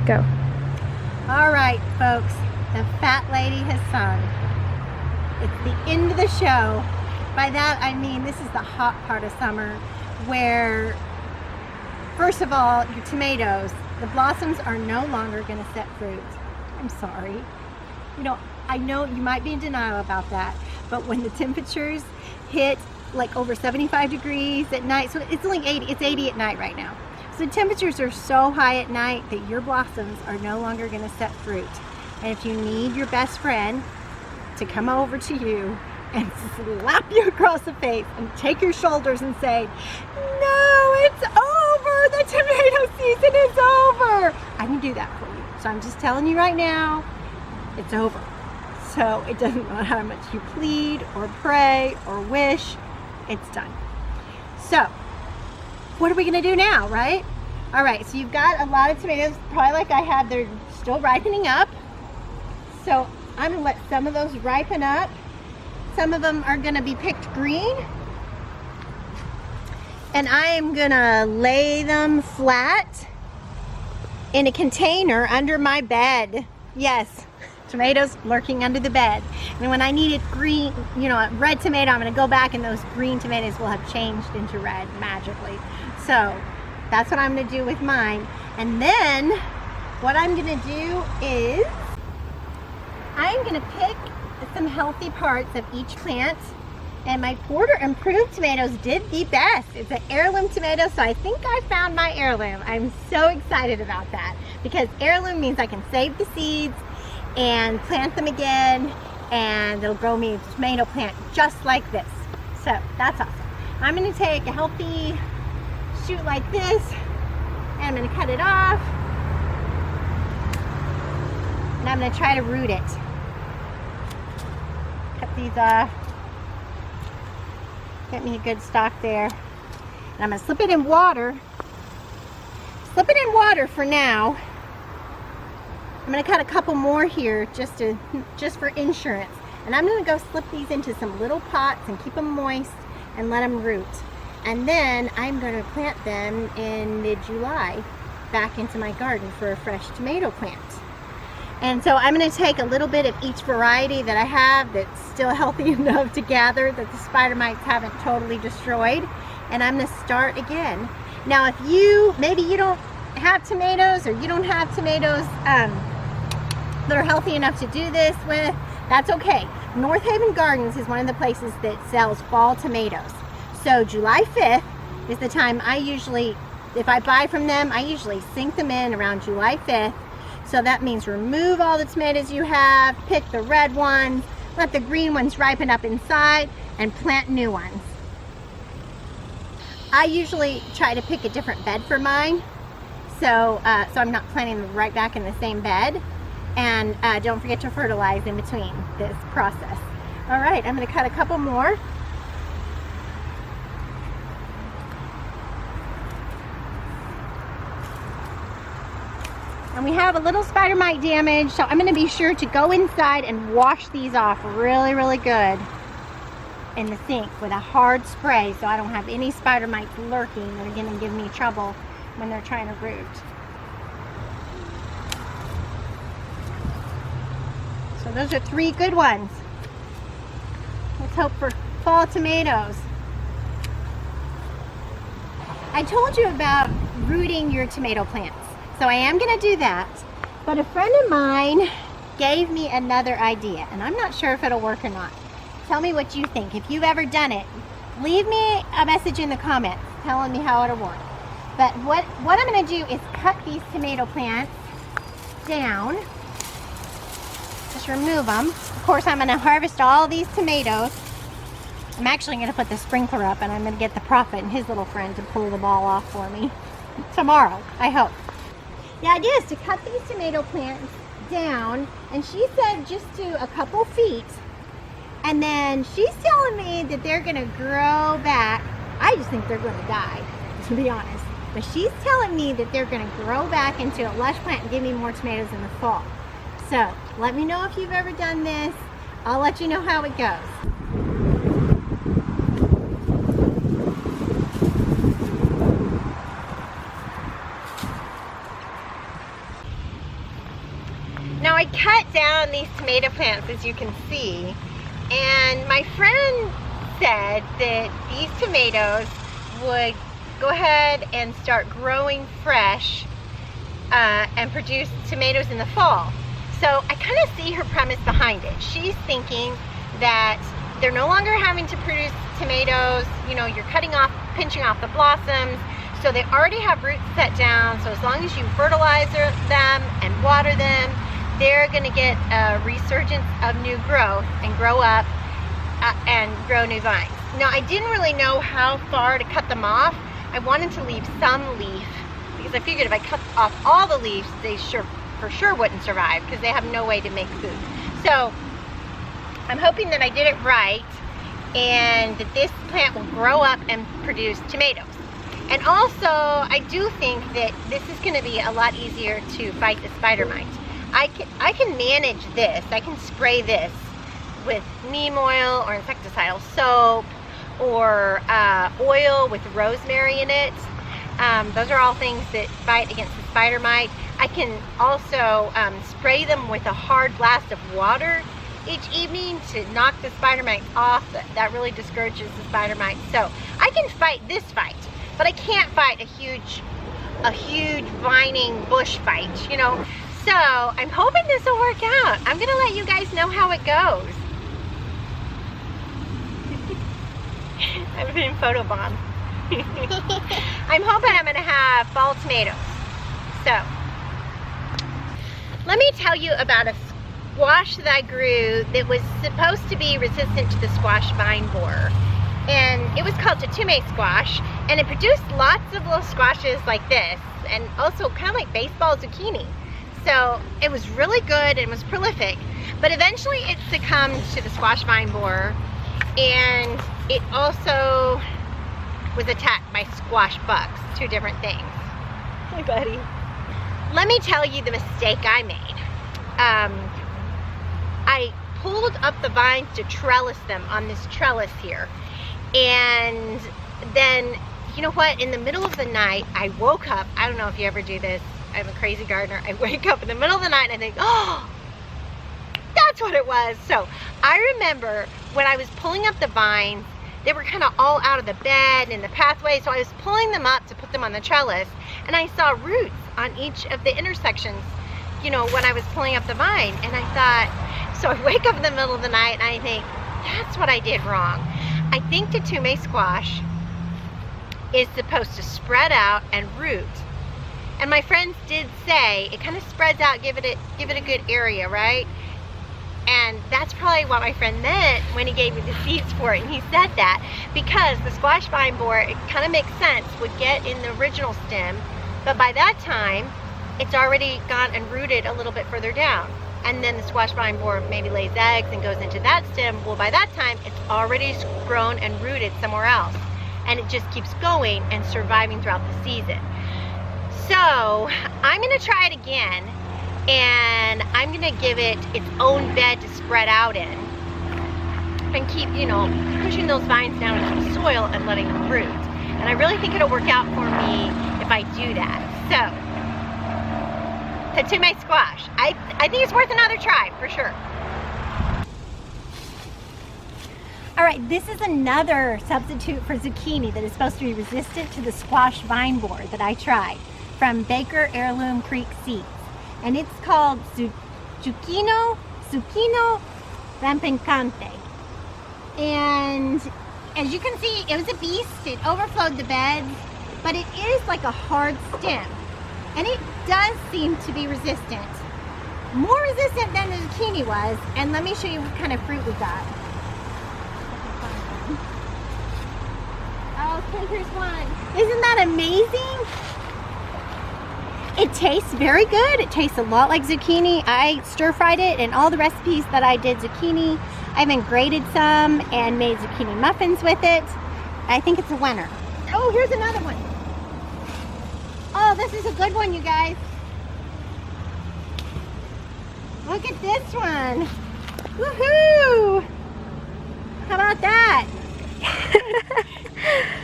Go. All right, folks, the fat lady has sung. It's the end of the show. By that, I mean this is the hot part of summer where, first of all, your tomatoes, the blossoms are no longer going to set fruit. I'm sorry. You know, I know you might be in denial about that, but when the temperatures hit like over 75 degrees at night, so it's only 80, it's 80 at night right now. So the temperatures are so high at night that your blossoms are no longer going to set fruit. And if you need your best friend to come over to you and slap you across the face and take your shoulders and say, no, it's over, the tomato season is over, I can do that for you. So I'm just telling you right now, it's over. So it doesn't matter how much you plead or pray or wish, it's done. So what are we gonna do now, right? All right, so you've got a lot of tomatoes, probably like I had, they're still ripening up. So I'm gonna let some of those ripen up. Some of them are gonna be picked green. And I am gonna lay them flat in a container under my bed. Yes, tomatoes lurking under the bed. And when I need it green, you know, red tomato, I'm gonna go back and those green tomatoes will have changed into red magically. So that's what I'm gonna do with mine. And then what I'm gonna do is I'm gonna pick some healthy parts of each plant. And my Porter Improved tomatoes did the best. It's an heirloom tomato, so I think I found my heirloom. I'm so excited about that because heirloom means I can save the seeds and plant them again, and it'll grow me a tomato plant just like this. So that's awesome. I'm gonna take a healthy shoot like this, and I'm gonna cut it off, and I'm gonna try to root it. Cut these off. Get me a good stalk there. And I'm gonna slip it in water. Slip it in water for now. I'm gonna cut a couple more here just for insurance. And I'm gonna go slip these into some little pots and keep them moist and let them root. And then I'm gonna plant them in mid-July back into my garden for a fresh tomato plant. And so I'm gonna take a little bit of each variety that I have that's still healthy enough to gather, that the spider mites haven't totally destroyed, and I'm gonna start again. Now if maybe you don't have tomatoes, or you don't have tomatoes that are healthy enough to do this with, that's okay. North Haven Gardens is one of the places that sells fall tomatoes. So July 5th is the time if I buy from them, I usually sink them in around July 5th. So that means remove all the tomatoes you have, pick the red ones, let the green ones ripen up inside, and plant new ones. I usually try to pick a different bed for mine, so I'm not planting them right back in the same bed. And don't forget to fertilize in between this process. All right, I'm gonna cut a couple more. And we have a little spider mite damage, so I'm gonna be sure to go inside and wash these off really, really good in the sink with a hard spray so I don't have any spider mites lurking that are gonna give me trouble when they're trying to root. So those are 3 good ones. Let's hope for fall tomatoes. I told you about rooting your tomato plants. So I am gonna do that, but a friend of mine gave me another idea, and I'm not sure if it'll work or not. Tell me what you think. If you've ever done it, leave me a message in the comments telling me how it'll work. But what I'm gonna do is cut these tomato plants down. Just remove them. Of course, I'm gonna harvest all these tomatoes. I'm actually gonna put the sprinkler up, and I'm gonna get the prophet and his little friend to pull the ball off for me tomorrow, I hope. The idea is to cut these tomato plants down, and she said just to a couple feet, and then she's telling me that they're gonna grow back. I just think they're gonna die, to be honest, but she's telling me that they're gonna grow back into a lush plant and give me more tomatoes in the fall. So let me know if you've ever done this. I'll let you know how it goes. Now I cut down these tomato plants, as you can see, and my friend said that these tomatoes would go ahead and start growing fresh and produce tomatoes in the fall. So I kind of see her premise behind it. She's thinking that they're no longer having to produce tomatoes, you know, you're pinching off the blossoms, so they already have roots set down, so as long as you fertilize them and water them, they're going to get a resurgence of new growth and grow up and grow new vines. Now, I didn't really know how far to cut them off. I wanted to leave some leaf because I figured if I cut off all the leaves, they for sure wouldn't survive because they have no way to make food. So I'm hoping that I did it right and that this plant will grow up and produce tomatoes. And also, I do think that this is going to be a lot easier to fight the spider mite. I can manage this. I can spray this with neem oil or insecticidal soap or oil with rosemary in it. Those are all things that fight against the spider mite. I can also spray them with a hard blast of water each evening to knock the spider mite off. That really discourages the spider mite. So I can fight this fight, but I can't fight a huge vining bush fight, you know. So I'm hoping this will work out. I'm gonna let you guys know how it goes. I've been photobombed. I'm hoping I'm gonna have fall tomatoes. So let me tell you about a squash that I grew that was supposed to be resistant to the squash vine borer. And it was called Tatume squash, and it produced lots of little squashes like this, and also kind of like baseball zucchini. So it was really good and it was prolific, but eventually it succumbed to the squash vine borer, and it also was attacked by squash bugs, two different things. Hey buddy. Let me tell you the mistake I made. I pulled up the vines to trellis them on this trellis here, and then, you know what, in the middle of the night I woke up. I don't know if you ever do this, I'm a crazy gardener. I wake up in the middle of the night and I think, oh, that's what it was. So I remember when I was pulling up the vines, they were kind of all out of the bed and the pathway, so I was pulling them up to put them on the trellis, and I saw roots on each of the intersections, you know, when I was pulling up the vine. And I thought, so I wake up in the middle of the night and I think, that's what I did wrong. I think the Tatume squash is supposed to spread out and root. And my friends did say it kind of spreads out, give it a good area, right? And that's probably what my friend meant when he gave me the seeds for it. And he said that because the squash vine borer, it kind of makes sense, would get in the original stem, but by that time it's already gone and rooted a little bit further down. And then the squash vine borer maybe lays eggs and goes into that stem. Well, by that time it's already grown and rooted somewhere else, and it just keeps going and surviving throughout the season. So I'm gonna try it again, and I'm gonna give it its own bed to spread out in and keep, you know, pushing those vines down into the soil and letting them root. And I really think it'll work out for me if I do that. So, Tatume squash. I think it's worth another try, for sure. All right, this is another substitute for zucchini that is supposed to be resistant to the squash vine borer that I tried, from Baker Heirloom Creek Seeds. And it's called Zucchino Rampicante. And as you can see, it was a beast. It overflowed the beds, but it is like a hard stem. And it does seem to be resistant. More resistant than the zucchini was. And let me show you what kind of fruit we got. Okay, here's one. Isn't that amazing? It tastes very good. It tastes a lot like zucchini. I stir-fried it in all the recipes that I did zucchini. I even grated some and made zucchini muffins with it. I think it's a winner. Oh, here's another one. Oh, this is a good one, you guys. Look at this one. Woohoo! How about that?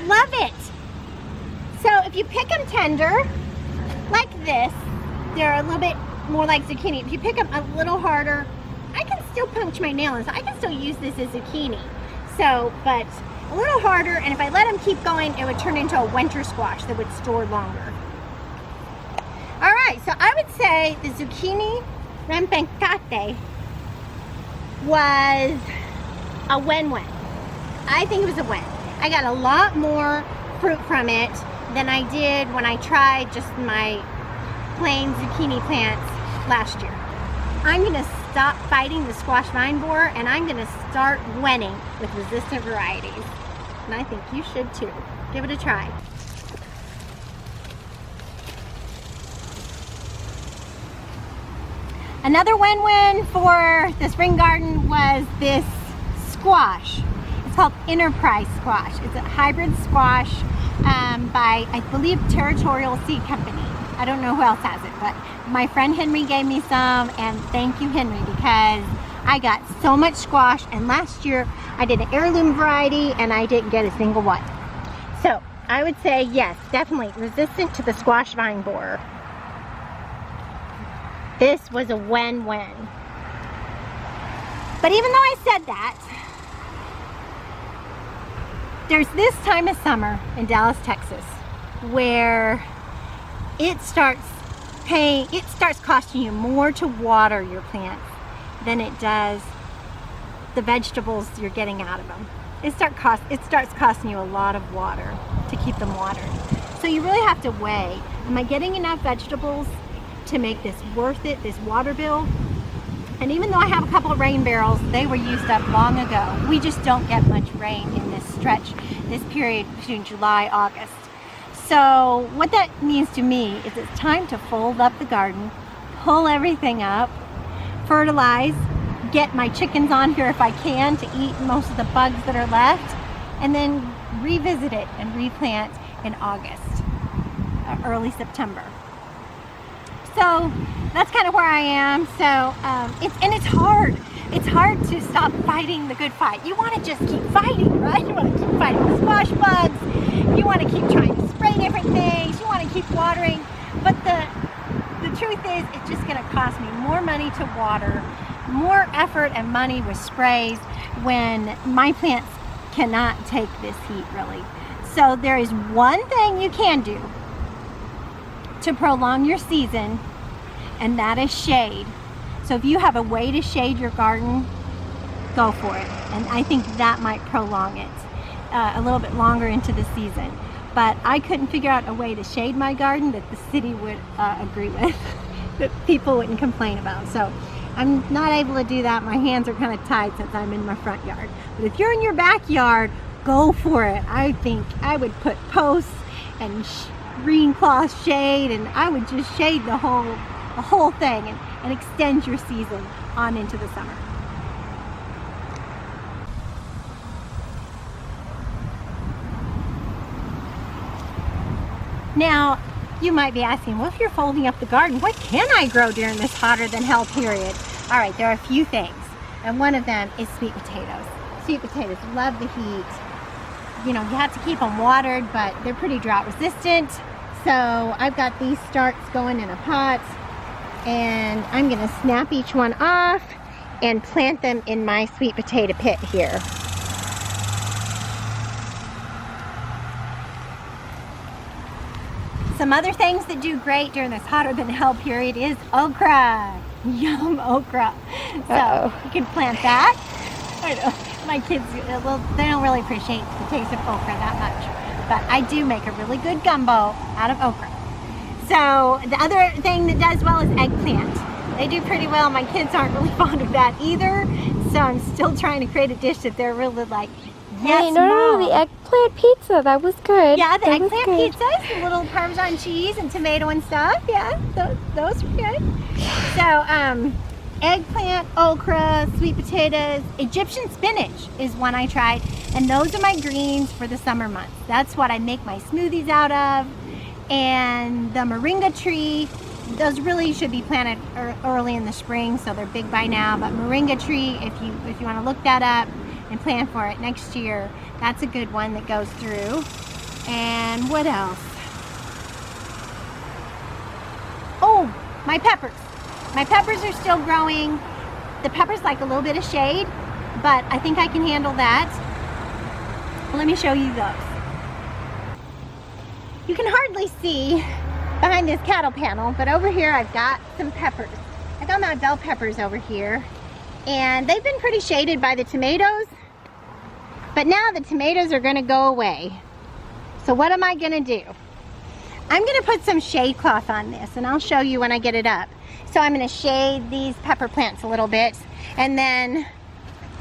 Love it. So if you pick them tender, like this, they're a little bit more like zucchini. If you pick them a little harder, I can still punch my nail in, so I can still use this as zucchini. So, but a little harder, and if I let them keep going, it would turn into a winter squash that would store longer. All right, so I would say the zucchini rampicate was a win-win. I think it was a win. I got a lot more fruit from it than I did when I tried just my plain zucchini plants last year. I'm gonna stop fighting the squash vine borer, and I'm gonna start winning with resistant varieties. And I think you should too. Give it a try. Another win-win for the spring garden was this squash. It's called Enterprise squash. It's a hybrid squash by, I believe, Territorial Seed Company. I don't know who else has it, but my friend Henry gave me some, and thank you, Henry, because I got so much squash, and last year I did an heirloom variety and I didn't get a single one. So I would say yes, definitely resistant to the squash vine borer. This was a win-win. But even though I said that, there's this time of summer in Dallas, Texas, where it starts costing you more to water your plants than it does the vegetables you're getting out of them. It starts costing you a lot of water to keep them watered. So you really have to weigh, am I getting enough vegetables to make this worth it, this water bill? And even though I have a couple of rain barrels, they were used up long ago. We just don't get much rain in this stretch, this period between July, August. So what that means to me is it's time to fold up the garden, pull everything up, fertilize, get my chickens on here if I can to eat most of the bugs that are left, and then revisit it and replant in August, early September. So that's kind of where I am. So it's hard. It's hard to stop fighting the good fight. You want to just keep fighting, right? You want to keep fighting the squash bugs. You want to keep trying to spray different things. You want to keep watering. But the truth is, it's just going to cost me more money to water, more effort and money with sprays when my plants cannot take this heat, really. So there is one thing you can do to prolong your season, and that is shade. So if you have a way to shade your garden, go for it. And I think that might prolong it a little bit longer into the season. But I couldn't figure out a way to shade my garden that the city would agree with, that people wouldn't complain about. So I'm not able to do that. My hands are kind of tied since I'm in my front yard. But if you're in your backyard, go for it. I think I would put posts and green cloth shade, and I would just shade the whole thing and extend your season on into the summer. Now, you might be asking, well, if you're folding up the garden, what can I grow during this hotter than hell period? All right, there are a few things, and one of them is sweet potatoes. Sweet potatoes love the heat. You know, you have to keep them watered, but they're pretty drought resistant. So I've got these starts going in a pot, and I'm going to snap each one off and plant them in my sweet potato pit here. Some other things that do great during this hotter than hell period is okra. Yum, okra. So you can plant that. I know my kids, they don't really appreciate the taste of okra that much, but I do make a really good gumbo out of okra. So the other thing that does well is eggplant. They do pretty well. My kids aren't really fond of that either, so I'm still trying to create a dish that they're really like, yes, hey, no, the eggplant pizza, that was good. Yeah, the eggplant pizzas, a little Parmesan cheese and tomato and stuff. Yeah, those were good. So, eggplant, okra, sweet potatoes, Egyptian spinach is one I tried, and those are my greens for the summer months. That's what I make my smoothies out of. And the moringa tree, those really should be planted early in the spring, so they're big by now. But moringa tree, if you want to look that up and plan for it next year, that's a good one that goes through. And what else? Oh, my peppers. My peppers are still growing. The peppers like a little bit of shade, but I think I can handle that. Let me show you those. You can hardly see behind this cattle panel, but over here I've got some peppers. I got my bell peppers over here, and they've been pretty shaded by the tomatoes, but now the tomatoes are gonna go away. So what am I gonna do? I'm gonna put some shade cloth on this, and I'll show you when I get it up. So I'm gonna shade these pepper plants a little bit, and then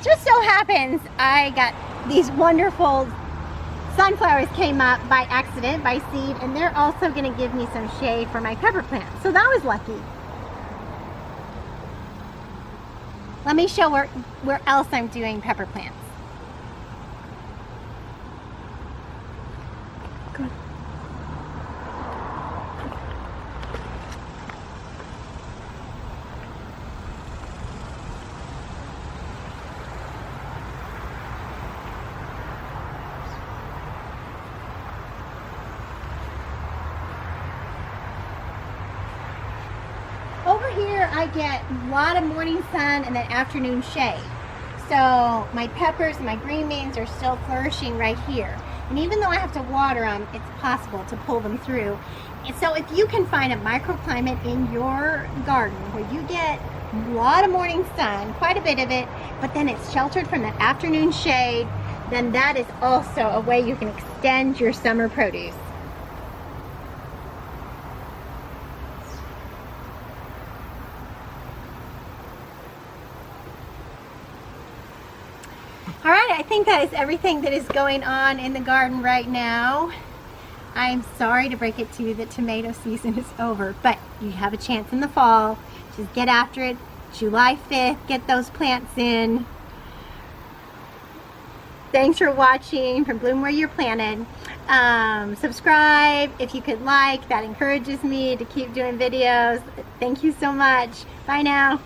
just so happens I got these wonderful sunflowers came up by accident, by seed, and they're also gonna give me some shade for my pepper plants. So that was lucky. Let me show where else I'm doing pepper plants. Good. Over here I get a lot of morning sun and then afternoon shade. So my peppers and my green beans are still flourishing right here. And even though I have to water them, it's possible to pull them through. And so if you can find a microclimate in your garden where you get a lot of morning sun, quite a bit of it, but then it's sheltered from that afternoon shade, then that is also a way you can extend your summer produce. All right, I think that is everything that is going on in the garden right now. I'm sorry to break it to you that tomato season is over, but you have a chance in the fall. Just get after it. July 5th, get those plants in. Thanks for watching from Bloom Where You're Planted. Subscribe if you could like. That encourages me to keep doing videos. Thank you so much. Bye now.